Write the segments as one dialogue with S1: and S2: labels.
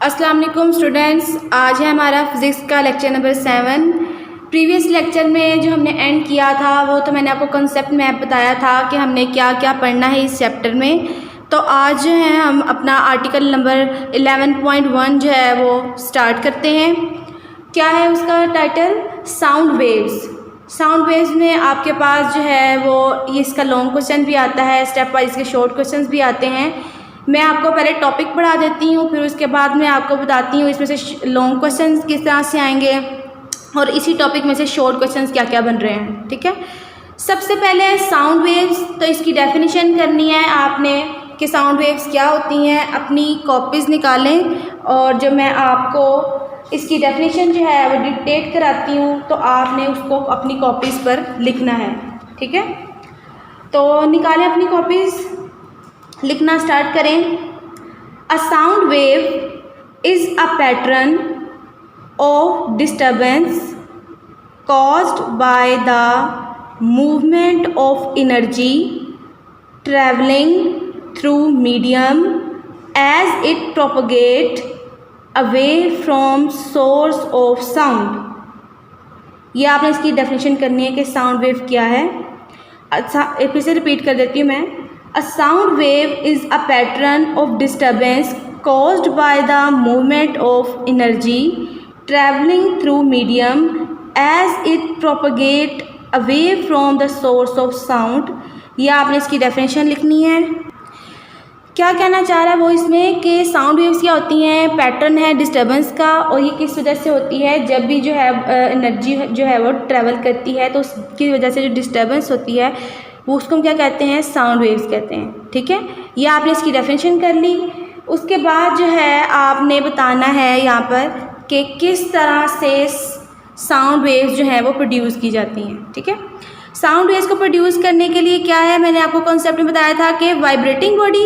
S1: अस्सलाम वालेकुम स्टूडेंट्स, आज है हमारा फिज़िक्स का लेक्चर नंबर 7। प्रीवियस लेक्चर में जो हमने एंड किया था वो तो मैंने आपको कंसेप्ट मैप बताया था कि हमने क्या क्या पढ़ना है इस चैप्टर में। तो आज जो है हम अपना आर्टिकल नंबर 11.1 जो है वो स्टार्ट करते हैं। क्या है उसका title? Sound waves. Sound waves में आपके पास जो है वो ये इसका लॉन्ग क्वेश्चन भी आता है, स्टेप वाइज के शॉर्ट क्वेश्चंस भी आते हैं। मैं आपको पहले टॉपिक पढ़ा देती हूँ, फिर उसके बाद मैं आपको बताती हूँ इसमें से लॉन्ग क्वेश्चंस किस तरह से आएंगे और इसी टॉपिक में से शॉर्ट क्वेश्चंस क्या क्या बन रहे हैं। ठीक है, सबसे पहले साउंड वेव्स, तो इसकी डेफिनेशन करनी है आपने कि साउंड वेव्स क्या होती हैं। अपनी कॉपीज़ निकालें और जो मैं आपको इसकी डेफिनेशन जो है वो डिक्टेट कराती हूँ तो आपने उसको अपनी कॉपीज़ पर लिखना है। ठीक है, तो निकालें अपनी कॉपीज़, लिखना स्टार्ट करें। A sound wave is a pattern of disturbance caused by the movement of energy traveling through medium as it propagates away from source of sound। ये आपने इसकी डेफिनेशन करनी है कि साउंड वेव क्या है। अच्छा, फिर से रिपीट कर देती हूँ मैं। A sound wave is a pattern of disturbance caused by the movement of energy traveling through medium as it propagates away from the source of sound। यह आपने इसकी डेफिनेशन लिखनी है। क्या कहना चाह रहा है वो इसमें कि साउंड वेव्स क्या होती हैं? पैटर्न है डिस्टर्बेंस का, और ये किस वजह से होती है? जब भी जो है एनर्जी जो है वो ट्रैवल करती है तो उसकी वजह से जो डिस्टर्बेंस होती है वो उसको हम क्या कहते हैं? साउंड वेव्स कहते हैं। ठीक है, ये आपने इसकी डेफिनेशन कर ली। उसके बाद जो है आपने बताना है यहाँ पर कि किस तरह से साउंड वेव्स जो है वो प्रोड्यूस की जाती हैं। ठीक है, साउंड वेव्स को प्रोड्यूस करने के लिए क्या है, मैंने आपको कॉन्सेप्ट में बताया था कि vibrating body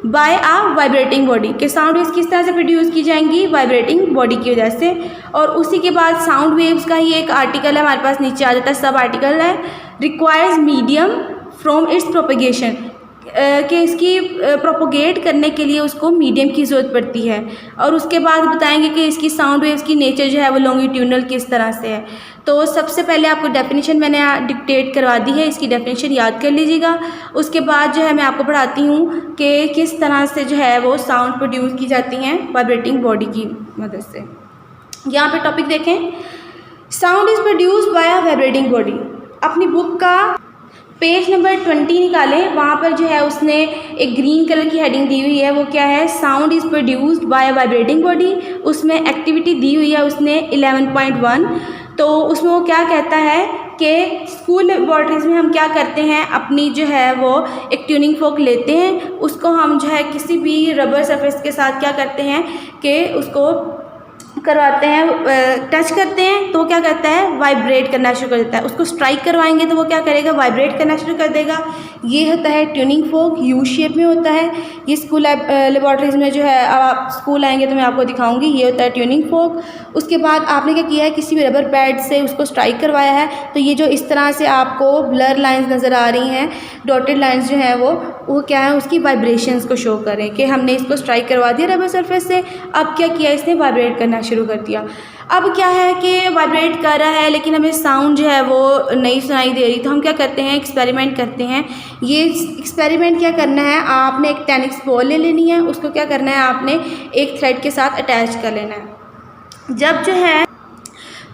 S1: by a vibrating body, के साउंड वेव्स किस तरह से प्रोड्यूस की जाएंगी? वाइब्रेटिंग बॉडी की वजह से। और उसी के बाद साउंड वेव्स का ही एक आर्टिकल है हमारे पास, नीचे आ जाता है, सब आर्टिकल है, requires medium from its propagation, कि इसकी प्रोपोगेट करने के लिए उसको मीडियम की ज़रूरत पड़ती है। और उसके बाद बताएंगे कि इसकी साउंड वेव्स की नेचर जो है वो लॉन्गिट्यूडनल किस तरह से है। तो सबसे पहले आपको डेफिनेशन मैंने डिक्टेट करवा दी है, इसकी डेफिनेशन याद कर लीजिएगा। उसके बाद जो है मैं आपको पढ़ाती हूँ कि किस तरह से जो है वो साउंड प्रोड्यूस की जाती हैं वाइब्रेटिंग बॉडी की मदद से। यहाँ पे टॉपिक देखें, sound is produced by a vibrating body. अपनी बुक का पेज नंबर 20 निकालें, वहाँ पर जो है उसने एक ग्रीन कलर की हेडिंग दी हुई है, वो क्या है? Sound is produced by vibrating body. उसमें एक्टिविटी दी हुई है उसने 11.1। तो उसमें वो क्या कहता है कि स्कूल लेबॉर्ट्रीज में हम क्या करते हैं, अपनी जो है वो एक ट्यूनिंग फोक लेते हैं, उसको हम जो है किसी भी रबर सरफेस के साथ क्या करते हैं कि उसको करवाते हैं, टच करते हैं तो वो क्या करता है? वाइब्रेट करना शुरू कर देता है। उसको स्ट्राइक करवाएंगे तो वो क्या करेगा? वाइब्रेट करना शुरू कर देगा। ये होता है ट्यूनिंग फोक, यू शेप में होता है। ये स्कूल लेबॉर्ट्रीज में जो है, अब आप स्कूल आएंगे तो मैं आपको दिखाऊंगी, ये होता है ट्यूनिंग फोक। उसके बाद आपने क्या किया है, किसी भी रबर पैड से उसको स्ट्राइक करवाया है, तो ये जो इस तरह से आपको ब्लर लाइन्स नज़र आ रही हैं, डॉटेड लाइन्स जो हैं वो क्या है? उसकी वाइब्रेशंस को शो करें कि हमने इसको स्ट्राइक करवा दिया रबर सरफेस से, अब क्या किया इसने? वाइब्रेट करना शुरू कर दिया। अब क्या है कि वाइब्रेट कर रहा है लेकिन हमें साउंड जो है वो नहीं सुनाई दे रही, तो हम क्या करते हैं? एक्सपेरिमेंट करते हैं। ये एक्सपेरिमेंट क्या करना है, आपने एक टेनिस बॉल ले लेनी है, उसको क्या करना है, आपने एक थ्रेड के साथ अटैच कर लेना है। जब जो है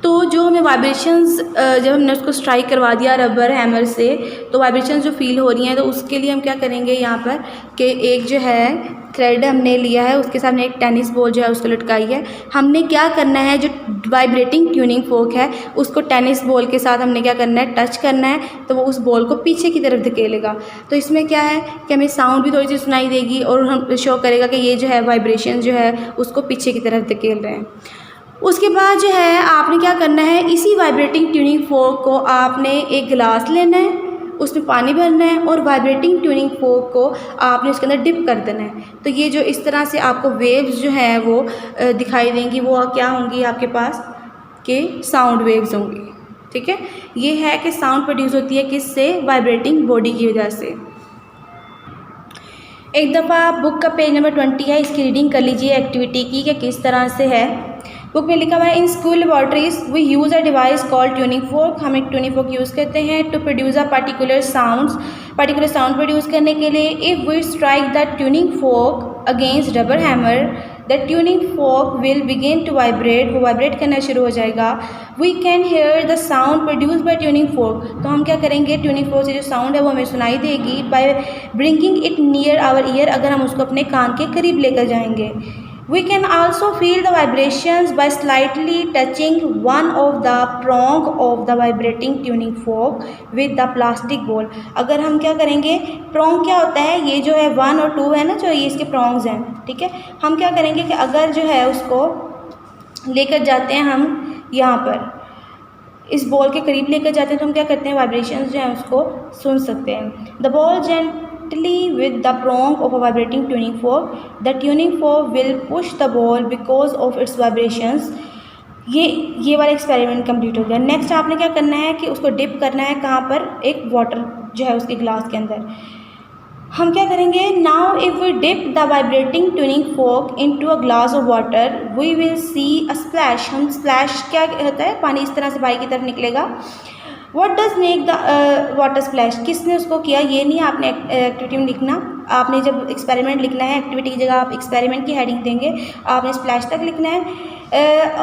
S1: तो जो हमें वाइब्रेशंस, जब हमने उसको स्ट्राइक करवा दिया रबर हैमर से, तो वाइब्रेशंस जो फील हो रही हैं, तो उसके लिए हम क्या करेंगे यहाँ पर कि एक जो है थ्रेड हमने लिया है, उसके सामने एक टेनिस बॉल जो है उसको लटकाई है। हमने क्या करना है, जो वाइब्रेटिंग ट्यूनिंग फोक है उसको टेनिस बॉल के साथ हमने क्या करना है? टच करना है, तो वो उस बॉल को पीछे की तरफ धकेलेगा। तो इसमें क्या है कि हमें साउंड भी थोड़ी सी सुनाई देगी और हम शो करेगा कि ये जो है वाइब्रेशन जो है उसको पीछे की तरफ धकेल रहे हैं। उसके बाद जो है आपने क्या करना है, इसी वाइब्रेटिंग ट्यूनिंग फोक को आपने एक गिलास लेना है, उसमें पानी भरना है और वाइब्रेटिंग ट्यूनिंग फोक को आपने उसके अंदर डिप कर देना है। तो ये जो इस तरह से आपको वेव्स जो हैं वो दिखाई देंगी, वो क्या होंगी आपके पास? के साउंड वेव्स होंगी। ठीक है, ये है कि साउंड प्रोड्यूस होती है किससे? वाइब्रेटिंग बॉडी की वजह से। एक दफ़ा बुक का पेज नंबर 20 है, इसकी रीडिंग कर लीजिए एक्टिविटी की कि किस तरह से है। बुक में लिखा हुआ है in school laboratories we use a device called tuning fork. हम एक ट्यूनिंग फोक यूज़ करते हैं to produce a particular sound produce करने के लिए। If we strike the tuning fork against rubber hammer the tuning fork will begin to vibrate, वो vibrate करना शुरू हो जाएगा। We can hear the sound produce by tuning fork, तो हम क्या करेंगे, ट्यूनिंग फोक से जो साउंड है वो हमें सुनाई देगी by bringing it near our ear, अगर हम उसको अपने कान के करीब लेकर जाएंगे। We can also feel the vibrations by slightly touching one of the prong of the vibrating tuning fork with the plastic ball। अगर हम क्या करेंगे, prong क्या होता है, ये जो है 1 और 2 है ना, जो ये इसके prongs हैं, ठीक है। हम क्या करेंगे कि अगर जो है उसको लेकर जाते हैं हम यहाँ पर इस बॉल के करीब लेकर जाते हैं, तो हम क्या करते हैं, वाइब्रेशंस जो हैं उसको सुन सकते हैं। The ball with the prong of a vibrating tuning fork, the tuning fork will push the ball because of its vibrations। ये वाला एक्सपेरिमेंट कंप्लीट हो गया। नेक्स्ट आपने क्या करना है कि उसको डिप करना है कहाँ पर, एक वाटर जो है उसके ग्लास के अंदर। हम क्या करेंगे, now if we dip the vibrating tuning fork into a glass of water we will see a splash. हम स्प्लैश क्या होता है, पानी इस तरह से बाहर की तरफ निकलेगा। What does make the water splash, किसने उसको किया, ये नहीं आपने एक्टिविटी में लिखना। आपने जब एक्सपेरिमेंट लिखना है, एक्टिविटी की जगह आप एक्सपेरिमेंट की हेडिंग देंगे, आपने स्प्लैश तक लिखना है।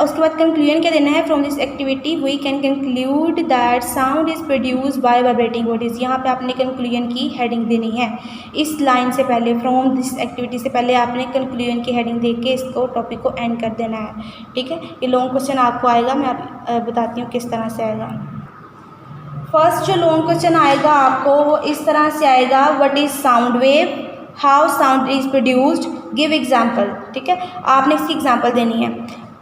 S1: उसके बाद कंक्लूजन क्या देना है, from this activity we can conclude that sound is produced by vibrating bodies. यहाँ पे आपने कंक्लूजन की हेडिंग देनी है इस लाइन से पहले, फ्रॉम दिस एक्टिविटी से पहले आपने कंक्लूजन की हेडिंग दे के इसको टॉपिक को एंड कर देना है, ठीक है। ये लॉन्ग क्वेश्चन आपको आएगा, मैं आप बताती हूँ किस तरह से आएगा। फर्स्ट जो लॉन्ग क्वेश्चन आएगा आपको वो इस तरह से आएगा, what is sound wave, how sound is produced, give example, ठीक है। आपने इसकी एग्जांपल देनी है।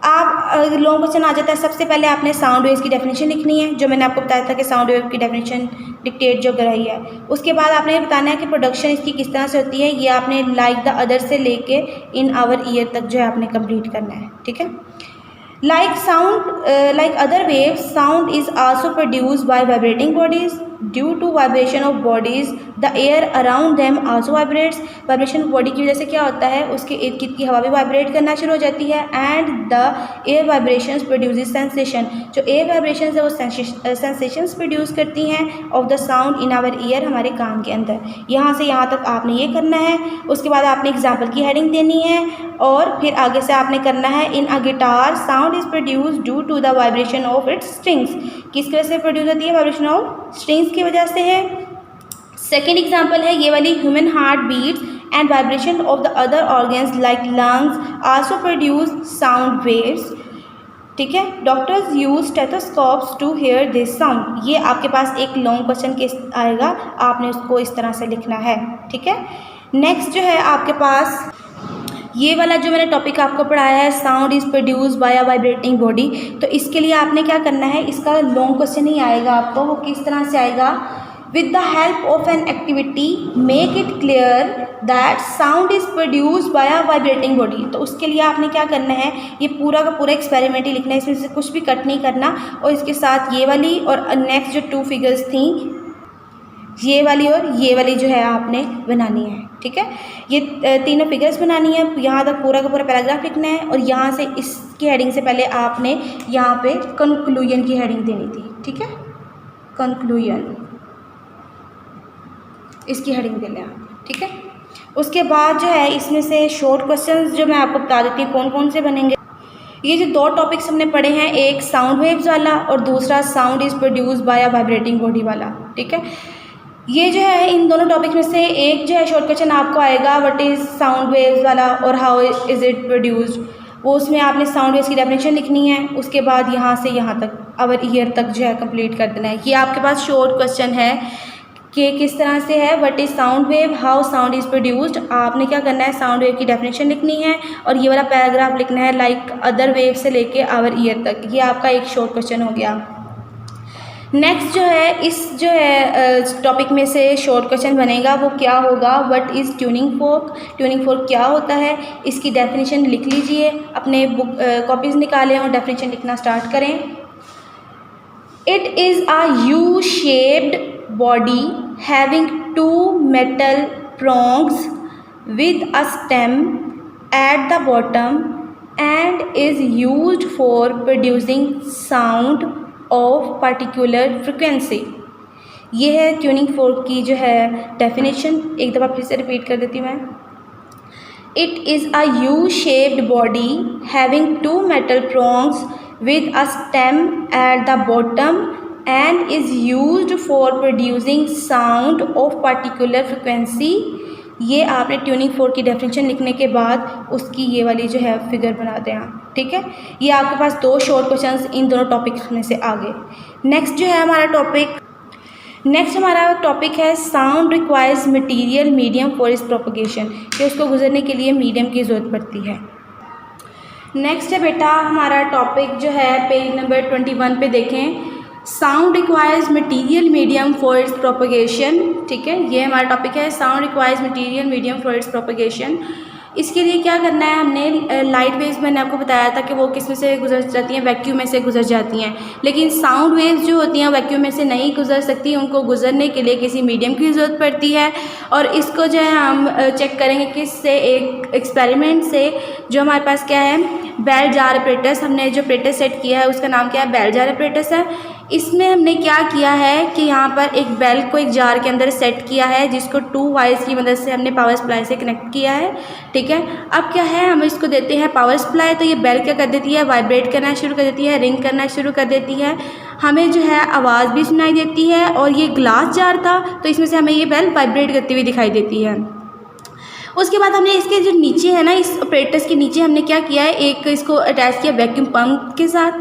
S1: आप लॉन्ग क्वेश्चन आ जाता है, सबसे पहले आपने साउंड वेव्स की डेफिनेशन लिखनी है, जो मैंने आपको बताया था कि साउंड वेव की डेफिनेशन डिक्टेट जो कराई है। उसके बाद आपने ये बताना है कि प्रोडक्शन इसकी किस तरह से होती है, ये आपने लाइक द अदर से लेके इन आवर ईयर तक जो है आपने कंप्लीट करना है, ठीक है। Like other waves, sound is also produced by vibrating bodies. Due to vibration of bodies, the air around them also vibrates. Vibration body की वजह से क्या होता है, उसके इर्द गिर्द की हवा भी वाइब्रेट करना शुरू हो जाती है। And the air vibrations produces sensation। जो air vibrations है वो sensations produce करती हैं of the sound in our ear, हमारे कान के अंदर। यहाँ से यहाँ तक आपने ये करना है। उसके बाद आपने एग्जाम्पल की हेडिंग देनी है और फिर आगे से आपने करना है, in a guitar sound is produced due to the vibration of its strings. किस वजह से प्रोड्यूस होती है, वाइब्रेशन ऑफ स्ट्रिंग्स की वजह से है। सेकेंड एग्जाम्पल है ये वाली, human heart beats and vibration of the other organs like lungs also produce sound waves, ठीक है। Doctors use stethoscopes to hear this sound. ये आपके पास एक लॉन्ग क्वेश्चन के आएगा, आपने उसको इस तरह से लिखना है, ठीक है। नेक्स्ट जो है आपके पास ये वाला जो मैंने टॉपिक आपको पढ़ाया है, sound is produced by a vibrating body, तो इसके लिए आपने क्या करना है, इसका लॉन्ग क्वेश्चन ही आएगा आपको। वो किस तरह से आएगा, with the help of an activity make it clear that sound is produced by a vibrating body. तो उसके लिए आपने क्या करना है, ये पूरा का पूरा एक्सपेरिमेंट ही लिखना है, इसमें से कुछ भी कट नहीं करना। और इसके साथ ये वाली और नेक्स्ट जो 2 फिगर्स थी, ये वाली और ये वाली जो है आपने बनानी है, ठीक है। ये तीनों फिगर्स बनानी है, यहाँ तक पूरा का पूरा पैराग्राफ लिखना है और यहाँ से इसकी हेडिंग से पहले आपने यहाँ पे कंक्लूजन की हेडिंग देनी थी, ठीक है। कंक्लूजन इसकी हेडिंग देना है, ठीक है। उसके बाद जो है इसमें से शॉर्ट क्वेश्चंस जो मैं आपको बता देती हूँ कौन कौन से बनेंगे। ये जो 2 टॉपिक्स हमने पढ़े हैं, एक साउंड वेव्स वाला और दूसरा sound is produced by a vibrating body वाला, ठीक है। ये जो है इन दोनों टॉपिक में से एक जो है शॉर्ट क्वेश्चन आपको आएगा, व्हाट इज़ साउंड वेव्स वाला और हाउ इज़ इट प्रोड्यूस्ड। वो उसमें आपने साउंड वेव्स की डेफिनेशन लिखनी है, उसके बाद यहाँ से यहाँ तक आवर ईयर तक जो है कंप्लीट कर देना है। ये आपके पास शॉर्ट क्वेश्चन है कि किस तरह से है, what is sound wave, how sound is produced. आपने क्या करना है, साउंड वेव की डेफिनेशन लिखनी है और ये वाला पैराग्राफ लिखना है, लाइक अदर वेव से लेके आवर ईयर तक। ये आपका एक शॉर्ट क्वेश्चन हो गया। नेक्स्ट जो है इस जो है टॉपिक में से शॉर्ट क्वेश्चन बनेगा, वो क्या होगा, what is tuning folk. Tuning फोक क्या होता है, इसकी डेफिनेशन लिख लीजिए, अपने बुक कॉपीज़ निकालें और डेफिनेशन लिखना स्टार्ट करें। It is a U shaped body having 2 metal prongs with a stem at the bottom and is used for producing sound of particular frequency। ये है ट्यूनिंग फोर्क की जो है डेफिनेशन। एक दफ़ा फिर से रिपीट कर देती हूँ मैं। It is a U-shaped body having two metal prongs with a stem at the bottom and is used for producing sound of particular frequency। ये आपने ट्यूनिंग फोर्क की डेफिनेशन लिखने के बाद उसकी ये वाली जो है फिगर बना देना, ठीक है। ये आपके पास 2 शॉर्ट क्वेश्चंस इन दोनों टॉपिक्स में से आ गए। नेक्स्ट जो है हमारा टॉपिक है sound requires material medium for its propagation, कि उसको गुजरने के लिए मीडियम की ज़रूरत पड़ती है। नेक्स्ट है बेटा हमारा टॉपिक जो है पेज नंबर 21 पे देखें, sound requires material medium for its propagation, ठीक है। ये हमारा टॉपिक है sound requires material medium for its propagation. इसके लिए क्या करना है, हमने लाइट वेव्स मैंने आपको बताया था कि वो किस में से गुजर जाती हैं, वैक्यूम में से गुजर जाती हैं, लेकिन साउंड वेव्स जो होती हैं वैक्यूम में से नहीं गुजर सकती, उनको गुजरने के लिए किसी मीडियम की ज़रूरत पड़ती है। और इसको जो है हम चेक करेंगे किससे, एक एक्सपेरिमेंट से, जो हमारे पास क्या है बेल जार अपरेटस। हमने जो अपरेटस सेट किया है उसका नाम क्या है, बेल जार अपरेटस है। इसमें हमने क्या किया है कि यहाँ पर एक बेल को एक जार के अंदर सेट किया है, जिसको 2 वायर्स की मदद से हमने पावर सप्लाई से कनेक्ट किया है, ठीक है। अब क्या है, हम इसको देते हैं पावर सप्लाई, तो ये बेल क्या कर देती है, वाइब्रेट करना शुरू कर देती है, रिंग करना शुरू कर देती है, हमें जो है आवाज़ भी सुनाई देती है। और ये ग्लास जार था तो इसमें से हमें ये बेल वाइब्रेट करती हुई दिखाई देती है। उसके बाद हमने इसके जो नीचे है ना, इस ऑपरेटर्स के नीचे हमने क्या किया है, एक इसको अटैच किया वैक्यूम पंप के साथ।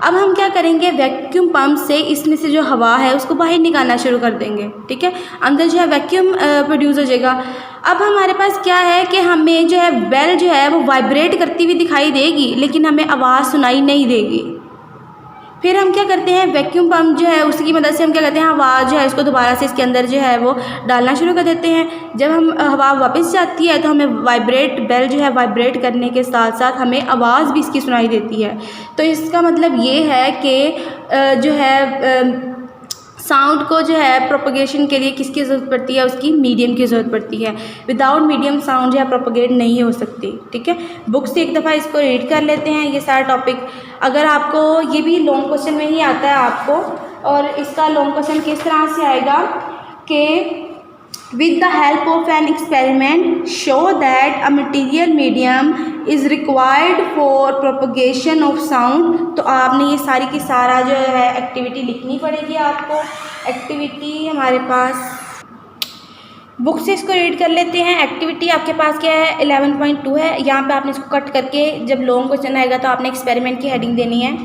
S1: अब हम क्या करेंगे, वैक्यूम पंप से इसमें से जो हवा है उसको बाहर निकालना शुरू कर देंगे, ठीक है। अंदर जो है वैक्यूम प्रोड्यूस हो जाएगा। अब हमारे पास क्या है कि हमें जो है बेल जो है वो वाइब्रेट करती हुई दिखाई देगी, लेकिन हमें आवाज़ सुनाई नहीं देगी। फिर हम क्या करते हैं, वैक्यूम पंप जो है उसकी मदद से हम क्या करते हैं, हवा जो है उसको दोबारा से इसके अंदर जो है वो डालना शुरू कर देते हैं। जब हम हवा वापस जाती है तो हमें बेल जो है वाइब्रेट करने के साथ साथ हमें आवाज़ भी इसकी सुनाई देती है। तो इसका मतलब ये है कि जो है साउंड को जो है प्रोपगेशन के लिए किसकी ज़रूरत पड़ती है, उसकी मीडियम की ज़रूरत पड़ती है। विदाउट मीडियम साउंड जो है प्रोपगेट नहीं हो सकती, ठीक है। बुक से एक दफ़ा इसको रीड कर लेते हैं ये सारा टॉपिक। अगर आपको ये भी लॉन्ग क्वेश्चन में ही आता है आपको, और इसका लॉन्ग क्वेश्चन किस तरह से आएगा कि with the help of an experiment show that a material medium is required for propagation of sound। तो आपने ये सारी की सारा जो है एक्टिविटी लिखनी पड़ेगी आपको। एक्टिविटी हमारे पास बुक से इसको रीड कर लेते हैं। एक्टिविटी आपके पास क्या है, 11.2 है। यहाँ पे आपने इसको कट करके जब लॉन्ग क्वेश्चन आएगा तो आपने एक्सपेरिमेंट की हेडिंग देनी है।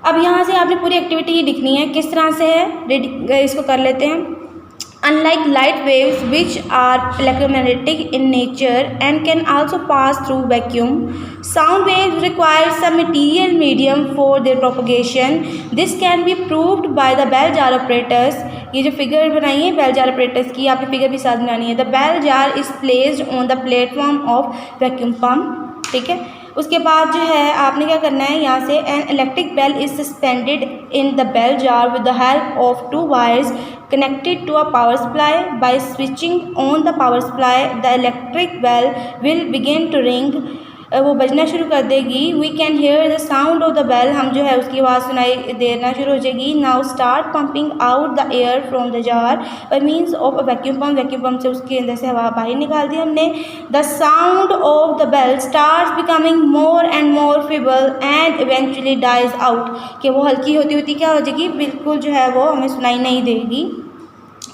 S1: अब यहाँ से आपने पूरी एक्टिविटी ही लिखनी है। किस तरह से है, इसको कर लेते हैं। Unlike light waves, which are electromagnetic in nature and can also pass through vacuum, sound waves require some material medium for their propagation. This can be proved by the bell jar apparatus। ये जो figure बनाई है bell jar apparatus की, आपकी figure भी साथ बनानी है। The bell jar is placed on the platform of vacuum pump, ठीक है। उसके बाद जो है आपने क्या करना है, यहाँ से an electric bell is suspended in the bell jar with the help of 2 wires connected to a power supply। By switching on the power supply, the electric bell will begin to ring। वो बजना शुरू कर देगी। We can hear the sound of the bell। हम जो है उसकी आवाज़ सुनाई देना शुरू हो जाएगी। Now start pumping out the air from the jar by means of a vacuum pump। Vacuum pump से उसके अंदर से हवा बाहर निकाल दी हमने। The sound of the bell starts becoming more and more feeble and eventually dies out। कि वो हल्की होती होती क्या हो जाएगी, बिल्कुल जो है वो हमें सुनाई नहीं देगी,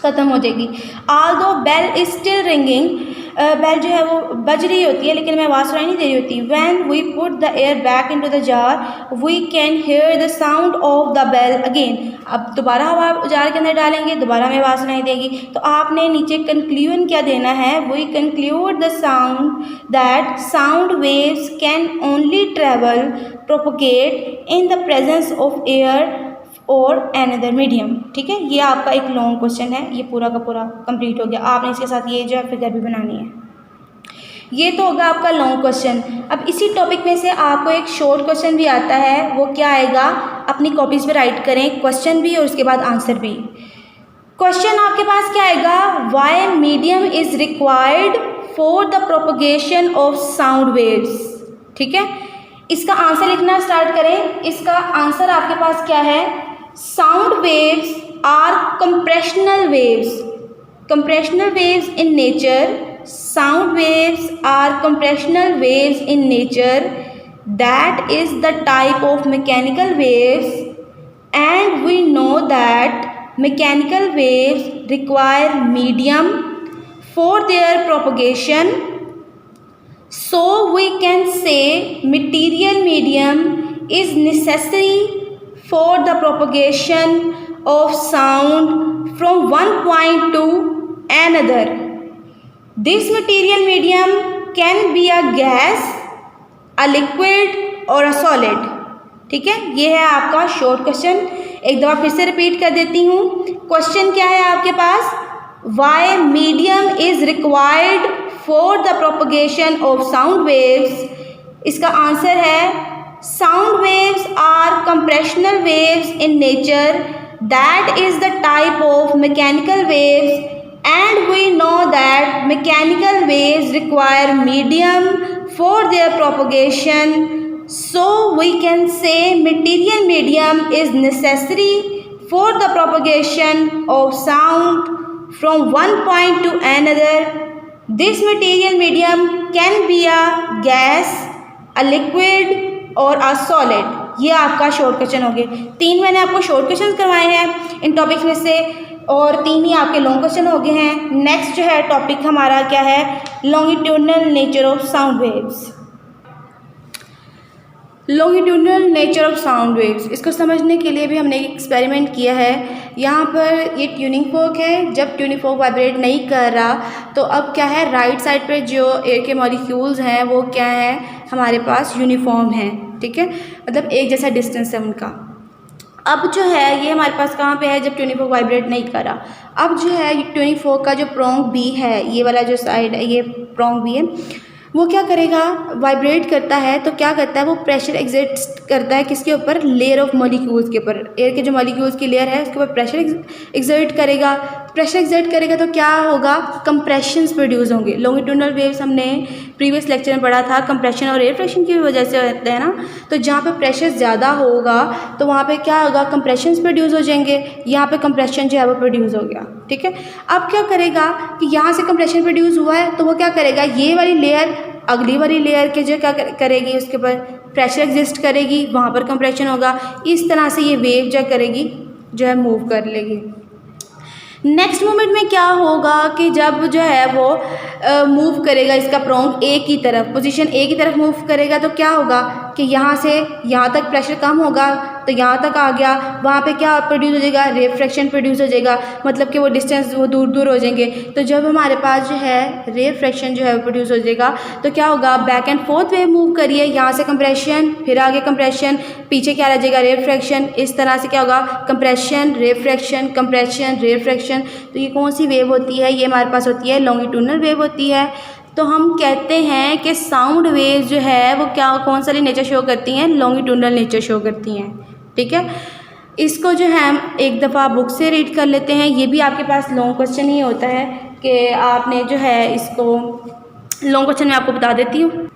S1: ख़त्म हो जाएगी। Although bell is still ringing, bell जो है वो बज रही होती है लेकिन हमें आवाज़ सुनाई नहीं दे रही होती। When we put the air back into the jar, we can hear the sound of the bell again। अब दोबारा हवा जार के अंदर डालेंगे, दोबारा हमें आवाज़ सुनाई देगी। तो आपने नीचे कंक्लूजन क्या देना है, we conclude the sound that sound waves can only travel, propagate in the presence of air और अनदर मीडियम, ठीक है। ये आपका एक लॉन्ग क्वेश्चन है, ये पूरा का पूरा कंप्लीट हो गया। आपने इसके साथ ये जो है फिगर भी बनानी है। ये तो होगा आपका लॉन्ग क्वेश्चन। अब इसी टॉपिक में से आपको एक शॉर्ट क्वेश्चन भी आता है, वो क्या आएगा, अपनी कॉपीज़ पे राइट करें, क्वेश्चन भी और उसके बाद आंसर भी। क्वेश्चन आपके पास क्या आएगा, why medium is required for the propagation of sound waves. ठीक है, इसका आंसर लिखना स्टार्ट करें। इसका आंसर आपके पास क्या है? Sound waves are compressional waves. Compressional waves in nature, sound waves are compressional waves in nature, that is the type of mechanical waves, and we know that mechanical waves require medium for their propagation, so we can say material medium is necessary for the propagation of sound from one point to another. This material medium can be a gas, a liquid और a solid. ठीक है, ये है आपका short question. एक दफ़ा फिर से रिपीट कर देती हूँ। क्वेश्चन क्या है आपके पास? Why medium is required for the propagation of sound waves. इसका आंसर है sound waves are compressional waves in nature, that is the type of mechanical waves, and we know that mechanical waves require medium for their propagation, so we can say material medium is necessary for the propagation of sound from one point to another. This material medium can be a gas, a liquid or a solid. ये आपका short question हो गए। 3 मैंने आपको short question करवाए हैं इन topics में से, और 3 ही आपके लॉन्ग क्वेश्चन हो गए हैं। नेक्स्ट जो है टॉपिक हमारा क्या है? Longitudinal nature of sound waves. Longitudinal nature of sound waves, इसको समझने के लिए भी हमने एक एक्सपेरिमेंट किया है। यहाँ पर ये ट्यूनिंग फोक है। जब ट्यूनिंग फोक वाइब्रेट नहीं कर रहा तो अब क्या है, राइट साइड पे जो एयर के मॉलिक्यूल्स हैं वो क्या है, हमारे पास यूनिफॉर्म हैं। ठीक है, मतलब एक जैसा डिस्टेंस है उनका। अब जो है ये हमारे पास कहाँ पे है? जब ट्यूनिंग फोक वाइब्रेट नहीं कर रहा। अब जो है ट्यूनिंग फोक का जो प्रोंग बी है, ये वाला जो साइड है, ये प्रोंग बी है, वो क्या करेगा? वाइब्रेट करता है तो क्या करता है? वो प्रेशर एग्जर्ट करता है किसके ऊपर? लेयर ऑफ मॉलिक्यूल्स के ऊपर। एयर के जो मॉलिक्यूल्स की लेयर है उसके ऊपर प्रेशर एग्जर्ट करेगा। प्रेशर एग्जर्ट करेगा तो क्या होगा? कंप्रेशंस प्रोड्यूस होंगे। लॉन्गिट्यूडनल वेव्स हमने प्रीवियस लेक्चर में पढ़ा था, कंप्रेशन और एयर फ्रिक्शन की वजह से होते हैं ना। तो जहाँ पे प्रेशर ज़्यादा होगा तो वहाँ पे क्या होगा? कंप्रेशंस प्रोड्यूस हो जाएंगे। यहाँ पे कंप्रेशन जो है वो प्रोड्यूस हो गया। ठीक है, अब क्या करेगा कि यहाँ से कंप्रेशन प्रोड्यूस हुआ है तो वो क्या करेगा? ये वाली लेयर अगली वाली लेयर के जो क्या करेगी, उसके ऊपर प्रेशर एग्जिस्ट करेगी, वहाँ पर कंप्रेशन होगा। इस तरह से ये वेव जो करेगी जो है मूव कर लेगी। नेक्स्ट मोमेंट में क्या होगा कि जब जो है वो मूव करेगा इसका प्रोंग ए की तरफ, पोजीशन ए की तरफ मूव करेगा तो क्या होगा कि यहाँ से यहाँ तक प्रेशर कम होगा तो यहाँ तक आ गया, वहाँ पे क्या प्रोड्यूस हो जाएगा? रिफ्रैक्शन प्रोड्यूस हो जाएगा, मतलब कि वो डिस्टेंस वो दूर दूर हो जाएंगे। तो जब हमारे पास जो है रिफ्रैक्शन जो है वो प्रोड्यूस हो जाएगा तो क्या होगा? Back and fourth wave move करिए, यहाँ से कंप्रेशन, फिर आगे कंप्रेशन, पीछे क्या रह जाएगा? रिफ्रैक्शन। इस तरह से क्या होगा? Compression, refraction, compression, refraction. तो ये कौन सी वेव होती है? ये हमारे पास होती है लॉन्गिट्यूडनल वेव होती है। तो हम कहते हैं कि साउंड वेव जो है वो क्या, कौन सा नेचर शो करती हैं? लॉन्गिट्यूडनल नेचर शो करती हैं। ठीक है, इसको जो है हम एक दफ़ा बुक से रीड कर लेते हैं। ये भी आपके पास लॉन्ग क्वेश्चन ही होता है कि आपने जो है इसको लॉन्ग क्वेश्चन में आपको बता देती हूँ।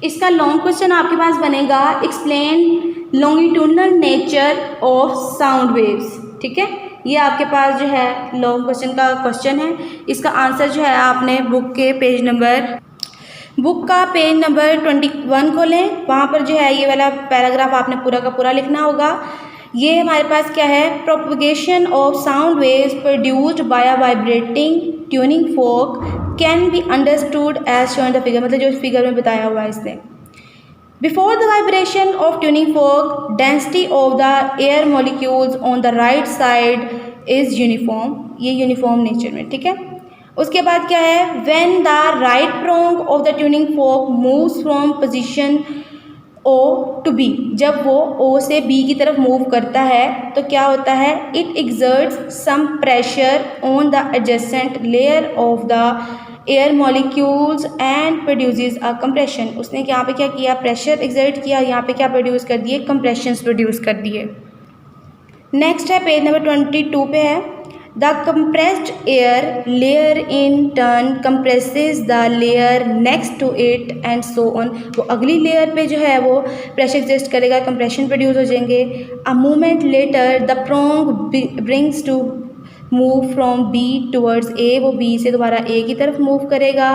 S1: इसका लॉन्ग क्वेश्चन आपके पास बनेगा explain longitudinal nature of sound waves. ठीक है, ये आपके पास जो है लॉन्ग क्वेश्चन का क्वेश्चन है। इसका आंसर जो है आपने बुक का पेज नंबर 21 खोलें, वहाँ पर जो है ये वाला पैराग्राफ आपने पूरा का पूरा लिखना होगा। ये हमारे पास क्या है? Propagation of sound waves produced by a vibrating tuning fork can be understood as shown the figure, मतलब जो इस फिगर में बताया हुआ है इसने। Before the vibration of tuning fork, density of the air molecules on the right side is uniform, ये uniform nature में। ठीक है, उसके बाद क्या है? When the right prong of the tuning fork moves from position O to B, जब वो O से B की तरफ मूव करता है तो क्या होता है? It exerts some pressure on the adjacent layer of the air molecules and produces a compression. उसने यहाँ पे क्या किया? प्रेशर एक्सर्ट किया, यहाँ पे क्या प्रोड्यूस कर दिए? कंप्रेशंस प्रोड्यूस कर दिए। नेक्स्ट है पेज नंबर 22 पे है। The compressed air layer in turn compresses the layer next to it and so on. वो अगली लेयर पे जो है वो प्रेशर एग्जिस्ट करेगा, कंप्रेशन प्रोड्यूस हो जाएंगे। A moment later the prong brings to move from B towards A, वो बी से दोबारा ए की तरफ मूव करेगा।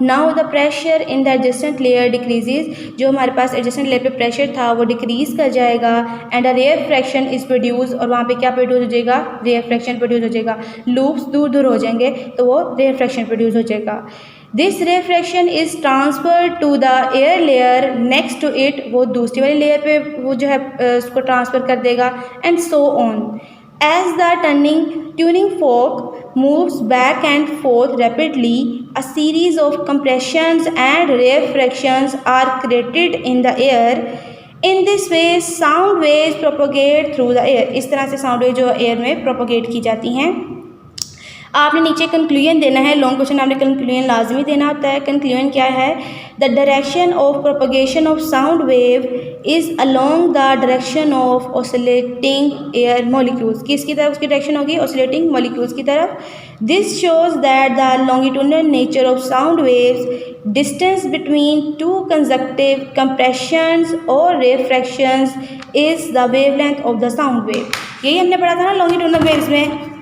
S1: Now the pressure in the adjacent layer decreases, जो हमारे पास एडजेसेंट लेयर पे प्रेशर था वो डिक्रीज कर जाएगा। And a rarefaction is produce, और वहाँ पे क्या प्रोड्यूस हो जाएगा, रेयर फ्रैक्शन प्रोड्यूस हो जाएगा। लूप्स दूर दूर हो जाएंगे तो वो रेयर फ्रैक्शन प्रोड्यूस हो जाएगा। This rarefaction is transfer to the air layer next to it, वो दूसरी वाली लेयर पे वो जो है उसको ट्रांसफ़र कर देगा। And so on as the tuning fork moves back and forth rapidly, a series of compressions and rarefactions are created in the air. In this way sound waves propagate through the air, इस तरह से sound wave जो air में propagate की जाती हैं। आपने नीचे कंक्लूजन देना है, लॉन्ग क्वेश्चन आपने कंक्लूजन लाजमी देना होता है। कंक्लूजन क्या है, the direction of propagation of sound wave is along the direction of oscillating air molecules, किसकी तरफ उसकी डायरेक्शन होगी, ऑसिलेटिंग मॉलिक्यूल्स की तरफ। This shows that the longitudinal nature of sound waves, distance between two consecutive compressions और refractions is the wavelength of the sound wave. यही हमने पढ़ा था ना लॉन्गिट्यूडनल वेव्स में।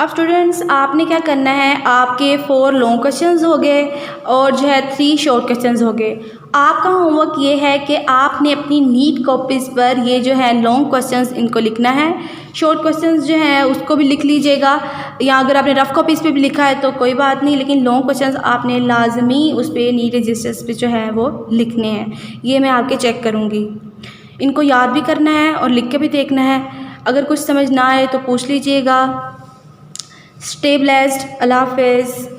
S1: अब स्टूडेंट्स आपने क्या करना है, आपके 4 लॉन्ग क्वेश्चंस हो गए और जो है 3 शॉर्ट क्वेश्चंस हो गए। आपका होमवर्क ये है कि आपने अपनी नीट कॉपीज़ पर ये जो है लॉन्ग क्वेश्चंस इनको लिखना है। शॉर्ट क्वेश्चंस जो है उसको भी लिख लीजिएगा, या अगर आपने रफ कॉपीज़ पे भी लिखा है तो कोई बात नहीं, लेकिन लॉन्ग क्वेश्चंस आपने लाजमी उस पर नीट रजिस्टर्स पे जो है वो लिखने हैं। ये मैं आपके चेक करूँगी। इनको याद भी करना है और लिख के भी देखना है। अगर कुछ समझ ना आए तो पूछ लीजिएगा। स्टे ब्लेस्ड, अल्लाह हाफ़िज़।